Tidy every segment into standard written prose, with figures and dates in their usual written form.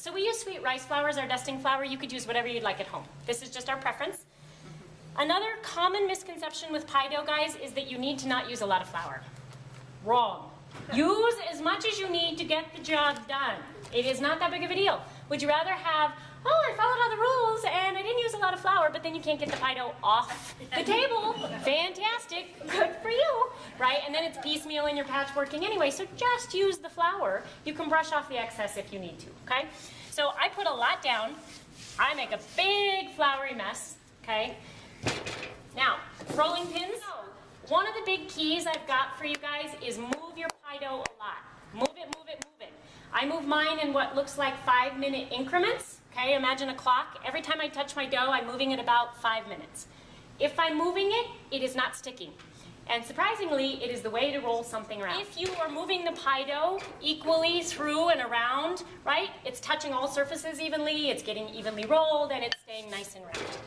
So we use sweet rice flour as our dusting flour. You could use whatever you'd like at home. This is just our preference. Another common misconception with pie dough, guys, is that you need to not use a lot of flour. Wrong. Use as much as you need to get the job done. It is not that big of a deal. Would you rather have, oh, I followed all the rules and I didn't use a lot of flour, but then you can't get the pie dough off the table? Fantastic. Good for you, right? And then it's piecemeal and you're patchworking anyway, so just use the flour. You can brush off the excess if you need to, okay? So I put a lot down. I make a big floury mess, okay? Now, rolling pins. One of the big keys I've got for you guys is move your pie dough a lot. Move it, move it, move it. I move mine in what looks like 5-minute increments. Okay, imagine a clock. Every time I touch my dough, I'm moving it about 5 minutes. If I'm moving it, it is not sticking. And surprisingly, it is the way to roll something around. If you are moving the pie dough equally through and around, right, it's touching all surfaces evenly, it's getting evenly rolled, and it's staying nice and round.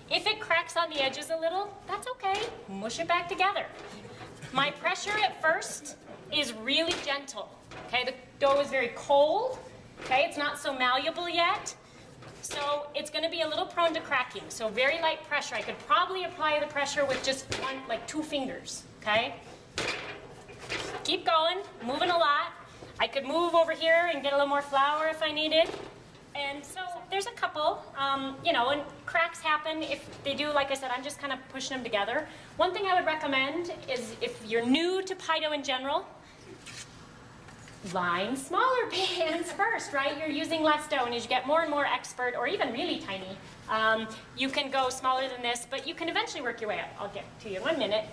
If it cracks on the edges a little, that's okay. Mush it back together. My pressure at first is really gentle. Okay, the dough is very cold. Okay, it's not so malleable yet. So it's going to be a little prone to cracking. So very light pressure. I could probably apply the pressure with just one, like 2 fingers. Okay? Keep going, moving a lot. I could move over here and get a little more flour if I needed. And so there's a couple, you know, and cracks happen. If they do, like I said, I'm just kind of pushing them together. One thing I would recommend is if you're new to pie dough in general, line smaller pans first, right? You're using less dough, and as you get more and more expert, or even really tiny, you can go smaller than this, but you can eventually work your way up. I'll get to you in 1 minute.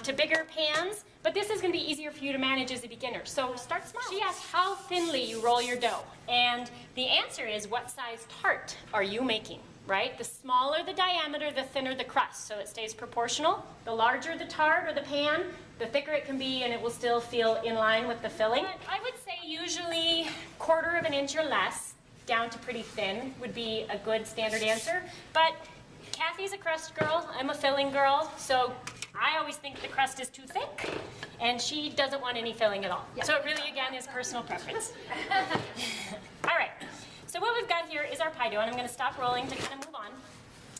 To bigger pans, but this is going to be easier for you to manage as a beginner. So start small. She asked how thinly you roll your dough, and the answer is what size tart are you making, right? The smaller the diameter, the thinner the crust, so it stays proportional. The larger the tart or the pan, the thicker it can be, and it will still feel in line with the filling. But I would say usually 1/4 of an inch or less, down to pretty thin, would be a good standard answer. But Kathy's a crust girl, I'm a filling girl, so I always think the crust is too thick, and she doesn't want any filling at all. Yeah. So it really, again, is personal preference. All right, so what we've got here is our pie dough, and I'm going to stop rolling to kind of move on.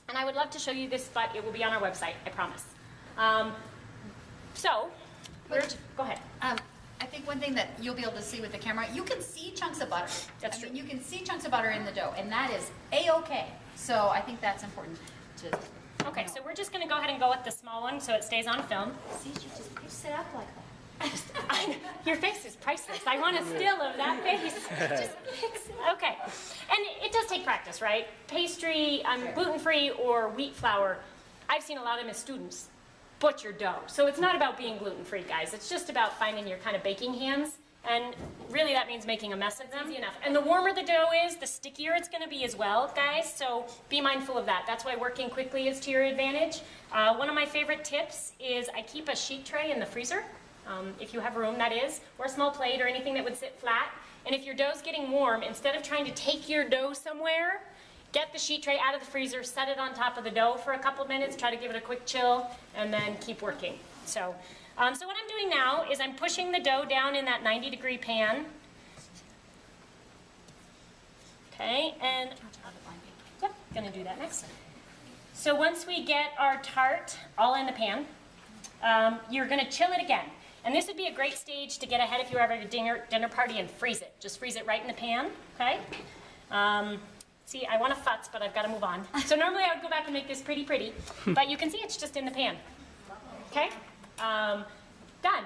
And I would love to show you this, but it will be on our website, I promise. Go ahead. I think one thing that you'll be able to see with the camera, you can see chunks of butter. That's true. You can see chunks of butter in the dough, and that is A-okay. So I think that's important to Okay, so we're just going to go ahead and go with the small one so it stays on film. see, you just sit up like that. Your face is priceless. I want a still of that face. Okay, and it does take practice, right? Pastry, gluten-free or wheat flour, I've seen a lot of them as students butcher dough. So it's not about being gluten-free, guys. It's just about finding your kind of baking hands. And really that means making a mess of them. Easy enough. And the warmer the dough is, the stickier it's going to be as well, guys. So be mindful of that. That's why working quickly is to your advantage. One of my favorite tips is I keep a sheet tray in the freezer, if you have room, that is, or a small plate or anything that would sit flat. And if your dough's getting warm, instead of trying to take your dough somewhere, get the sheet tray out of the freezer, set it on top of the dough for a couple of minutes, try to give it a quick chill, and then keep working. So what I'm doing now is I'm pushing the dough down in that 90-degree pan. Okay, and yep, gonna do that next. So once we get our tart all in the pan, you're gonna chill it again. And this would be a great stage to get ahead if you're ever at a dinner party and freeze it. Just freeze it right in the pan, okay? See, I want to futz, but I've got to move on. So normally I would go back and make this pretty, but you can see it's just in the pan. Okay? Done.